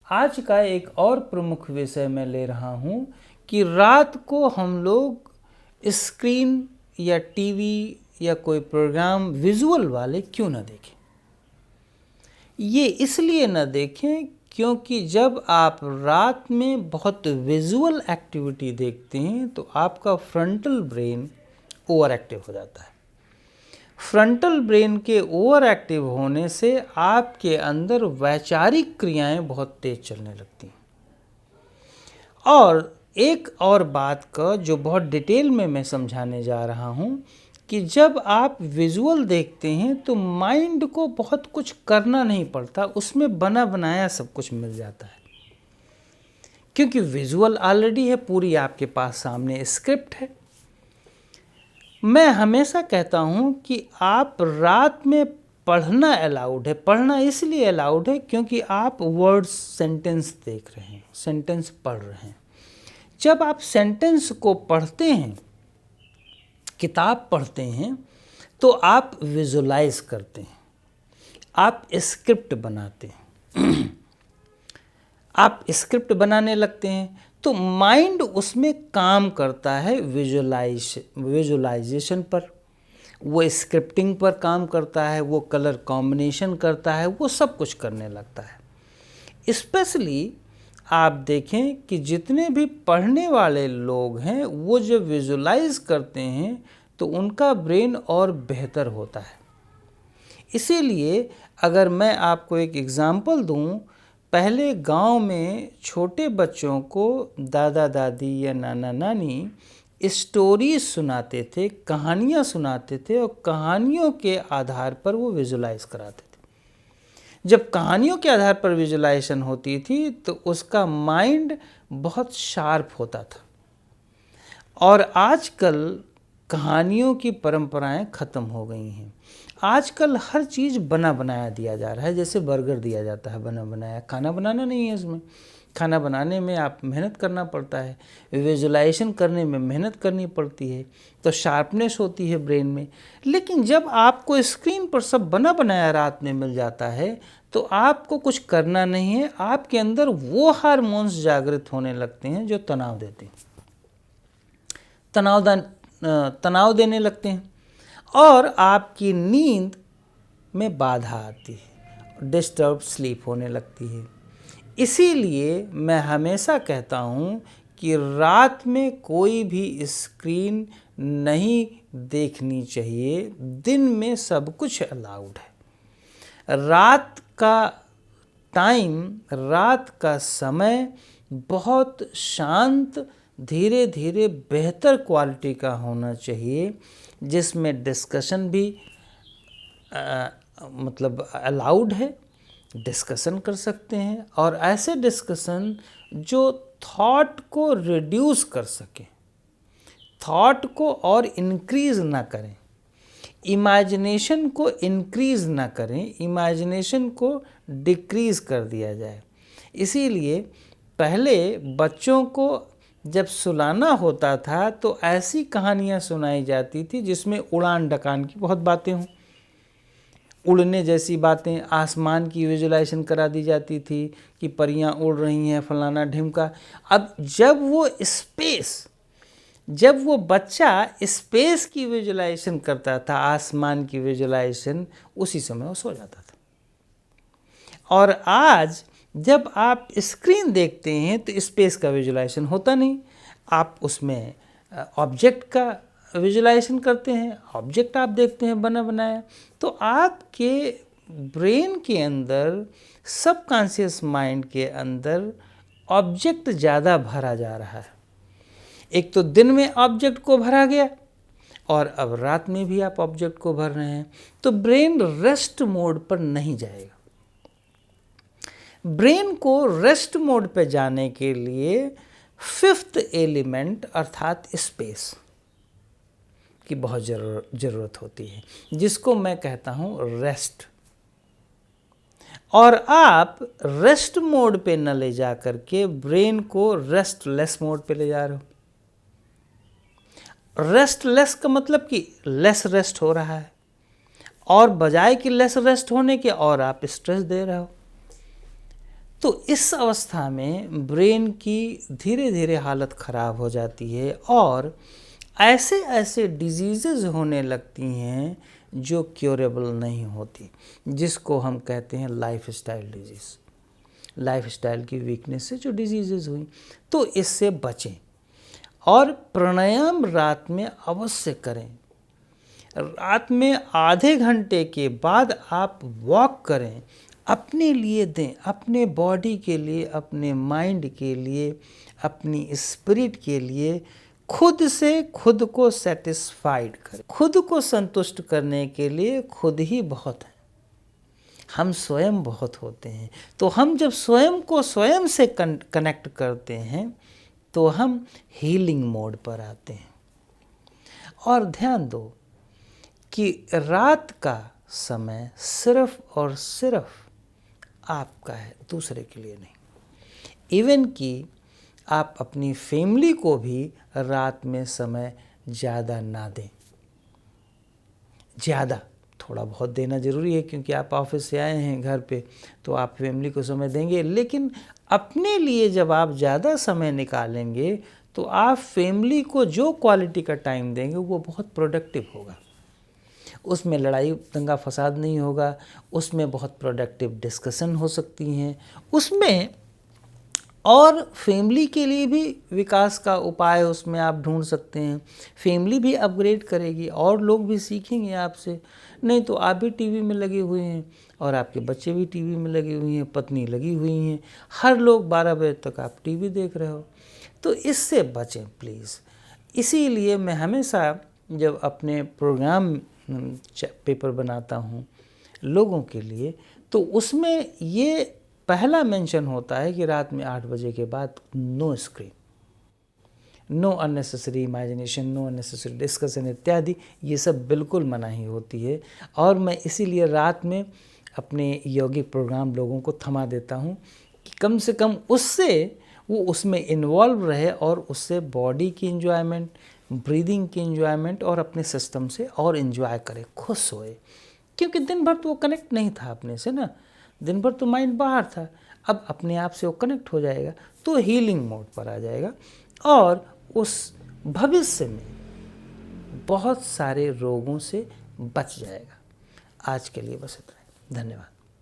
आज का एक और प्रमुख विषय मैं ले रहा हूँ कि रात को हम लोग स्क्रीन या टीवी या कोई प्रोग्राम विजुअल वाले क्यों ना देखें। ये इसलिए ना देखें क्योंकि जब आप रात में बहुत विजुअल एक्टिविटी देखते हैं तो आपका फ्रंटल ब्रेन ओवर एक्टिव हो जाता है। फ्रंटल ब्रेन के ओवर एक्टिव होने से आपके अंदर वैचारिक क्रियाएं बहुत तेज चलने लगती हैं। और एक और बात का जो बहुत डिटेल में मैं समझाने जा रहा हूं कि जब आप विजुअल देखते हैं तो माइंड को बहुत कुछ करना नहीं पड़ता, उसमें बना बनाया सब कुछ मिल जाता है क्योंकि विजुअल ऑलरेडी है, पूरी आपके पास सामने स्क्रिप्ट है। मैं हमेशा कहता हूं कि आप रात में पढ़ना अलाउड है। पढ़ना इसलिए अलाउड है क्योंकि आप वर्ड्स सेंटेंस देख रहे हैं, सेंटेंस पढ़ रहे हैं। जब आप सेंटेंस को पढ़ते हैं, किताब पढ़ते हैं, तो आप विजुलाइज करते हैं, आप स्क्रिप्ट बनाते हैं आप स्क्रिप्ट बनाने लगते हैं तो माइंड उसमें काम करता है विजुलाइजेशन पर, वो स्क्रिप्टिंग पर काम करता है, वो कलर कॉम्बिनेशन करता है, वो सब कुछ करने लगता है। स्पेशली आप देखें कि जितने भी पढ़ने वाले लोग हैं वो जब विजुलाइज करते हैं तो उनका ब्रेन और बेहतर होता है। इसीलिए अगर मैं आपको एक एग्ज़ाम्पल दूं, पहले गांव में छोटे बच्चों को दादा दादी या नाना नानी स्टोरीज सुनाते थे, कहानियाँ सुनाते थे और कहानियों के आधार पर वो विजुलाइज कराते थे। जब कहानियों के आधार पर विजुलाइजेशन होती थी तो उसका माइंड बहुत शार्प होता था। और आजकल कहानियों की परंपराएं ख़त्म हो गई हैं। आजकल हर चीज़ बना बनाया दिया जा रहा है, जैसे बर्गर दिया जाता है बना बनाया। खाना बनाना नहीं है इसमें। खाना बनाने में आप मेहनत करना पड़ता है, विजुलाइजेशन करने में मेहनत करनी पड़ती है, तो शार्पनेस होती है ब्रेन में। लेकिन जब आपको स्क्रीन पर सब बना बनाया रात में मिल जाता है तो आपको कुछ करना नहीं है, आपके अंदर वो हार्मोन्स जागृत होने लगते हैं जो तनाव देते हैं, तनाव देने लगते हैं और आपकी नींद में बाधा आती है, डिस्टर्ब स्लीप होने लगती है। इसीलिए मैं हमेशा कहता हूँ कि रात में कोई भी स्क्रीन नहीं देखनी चाहिए, दिन में सब कुछ अलाउड है। रात का टाइम, रात का समय बहुत शांत, धीरे धीरे बेहतर क्वालिटी का होना चाहिए, जिसमें डिस्कशन भी मतलब अलाउड है, डिस्कशन कर सकते हैं और ऐसे डिस्कशन जो थॉट को रिड्यूस कर सकें, थॉट को और इंक्रीज़ ना करें, इमेजिनेशन को इंक्रीज़ ना करें, इमेजिनेशन को डिक्रीज़ कर दिया जाए। इसीलिए पहले बच्चों को जब सुलाना होता था तो ऐसी कहानियाँ सुनाई जाती थी जिसमें उड़ान डकान की बहुत बातें हों, उड़ने जैसी बातें, आसमान की विजुलाइजेशन करा दी जाती थी कि परियां उड़ रही हैं, फलाना ढिमका। अब जब वो बच्चा स्पेस की विजुलाइजेशन करता था, आसमान की विजुलाइजेशन, उसी समय वो सो जाता था। और आज जब आप स्क्रीन देखते हैं तो स्पेस का विजुलाइजेशन होता नहीं, आप उसमें ऑब्जेक्ट का विजुलाइजेशन करते हैं, ऑब्जेक्ट आप देखते हैं बना बनाया। तो आपके ब्रेन के अंदर, सबकॉन्शियस माइंड के अंदर ऑब्जेक्ट ज़्यादा भरा जा रहा है। एक तो दिन में ऑब्जेक्ट को भरा गया और अब रात में भी आप ऑब्जेक्ट को भर रहे हैं, तो ब्रेन रेस्ट मोड पर नहीं जाएगा। ब्रेन को रेस्ट मोड पर जाने के लिए फिफ्थ एलिमेंट अर्थात स्पेस की बहुत ज़रूरत होती है, जिसको मैं कहता हूँ रेस्ट। और आप रेस्ट मोड पे न ले जा करके ब्रेन को रेस्टलेस मोड पे ले जा रहे हो। रेस्टलेस का मतलब कि लेस रेस्ट हो रहा है, और बजाय कि लेस रेस्ट होने के और आप स्ट्रेस दे रहे हो। तो इस अवस्था में ब्रेन की धीरे धीरे हालत ख़राब हो जाती है और ऐसे ऐसे डिजीज़ेज़ होने लगती हैं जो क्योरेबल नहीं होती, जिसको हम कहते हैं लाइफस्टाइल डिजीज़। लाइफस्टाइल की वीकनेस से जो डिजीज़ेज़ हुई, तो इससे बचें और प्राणायाम रात में अवश्य करें। रात में आधे घंटे के बाद आप वॉक करें, अपने लिए दें, अपने बॉडी के लिए, अपने माइंड के लिए, अपनी स्पिरिट के लिए। खुद से खुद को सेटिस्फाइड करें। खुद को संतुष्ट करने के लिए खुद ही बहुत है, हम स्वयं बहुत होते हैं। तो हम जब स्वयं को स्वयं से कनेक्ट करते हैं तो हम हीलिंग मोड पर आते हैं। और ध्यान दो कि रात का समय सिर्फ और सिर्फ आपका है, दूसरे के लिए नहीं। इवन कि आप अपनी फैमिली को भी रात में समय ज़्यादा ना दें। ज़्यादा थोड़ा बहुत देना ज़रूरी है, क्योंकि आप ऑफिस से आए हैं घर पे, तो आप फैमिली को समय देंगे। लेकिन अपने लिए जब आप ज़्यादा समय निकालेंगे तो आप फैमिली को जो क्वालिटी का टाइम देंगे वो बहुत प्रोडक्टिव होगा। उसमें लड़ाई दंगा फसाद नहीं होगा, उसमें बहुत प्रोडक्टिव डिस्कशन हो सकती हैं, उसमें और फैमिली के लिए भी विकास का उपाय उसमें आप ढूंढ सकते हैं। फैमिली भी अपग्रेड करेगी और लोग भी सीखेंगे आपसे। नहीं तो आप भी टीवी में लगे हुए हैं और आपके बच्चे भी टीवी में लगे हुए हैं, पत्नी लगी हुई हैं, हर लोग 12 बजे तक आप टीवी देख रहे हो। तो इससे बचें प्लीज़। इसीलिए मैं हमेशा जब अपने प्रोग्राम पेपर बनाता हूँ लोगों के लिए, तो उसमें ये पहला मेंशन होता है कि रात में 8 बजे के बाद no screen, no unnecessary imagination, no unnecessary discussion इत्यादि, ये सब बिल्कुल मनाही होती है। और मैं इसीलिए रात में अपने यौगिक प्रोग्राम लोगों को थमा देता हूँ कि कम से कम उससे वो उसमें इन्वॉल्व रहे और उससे बॉडी की इन्जॉयमेंट, ब्रीदिंग की इन्जॉयमेंट और अपने सिस्टम से और इन्जॉय करे, खुश होए। क्योंकि दिन भर तो वो कनेक्ट नहीं था अपने से ना, दिन भर तो माइंड बाहर था। अब अपने आप से वो कनेक्ट हो जाएगा तो हीलिंग मोड पर आ जाएगा और उस भविष्य में बहुत सारे रोगों से बच जाएगा। आज के लिए बस इतना ही। धन्यवाद।